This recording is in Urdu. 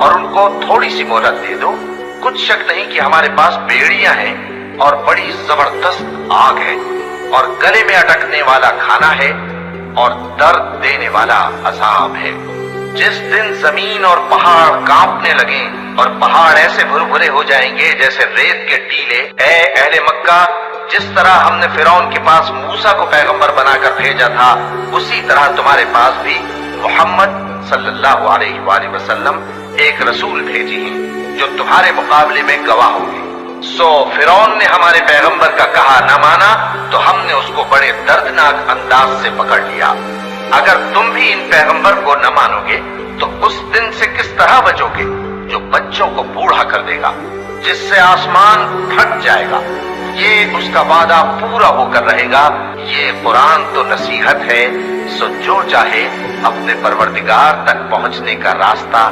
اور ان کو تھوڑی سی مہلت دے دو۔ کچھ شک نہیں کہ ہمارے پاس بیڑیاں ہیں اور بڑی زبردست آگ ہے اور گلے میں اٹکنے والا کھانا ہے اور درد دینے والا عذاب ہے۔ جس دن زمین اور پہاڑ کانپنے لگیں اور پہاڑ ایسے بھربھرے ہو جائیں گے جیسے ریت کے ٹیلے، اے اہل مکہ، جس طرح ہم نے فرعون کے پاس موسیٰ کو پیغمبر بنا کر بھیجا تھا، اسی طرح تمہارے پاس بھی محمد صلی اللہ علیہ وآلہ وسلم ایک رسول بھیجی ہیں جو تمہارے مقابلے میں گواہ ہوں گے۔ سو فرعون نے ہمارے پیغمبر کا کہا نہ مانا تو ہم نے اس کو بڑے دردناک انداز سے پکڑ لیا۔ اگر تم بھی ان پیغمبر کو نہ مانو گے تو اس دن سے کس طرح بچو گے جو بچوں کو بوڑھا کر دے گا، جس سے آسمان پھٹ جائے گا۔ یہ اس کا وعدہ پورا ہو کر رہے گا۔ یہ قرآن تو نصیحت ہے، سو جو چاہے اپنے پروردگار تک پہنچنے کا راستہ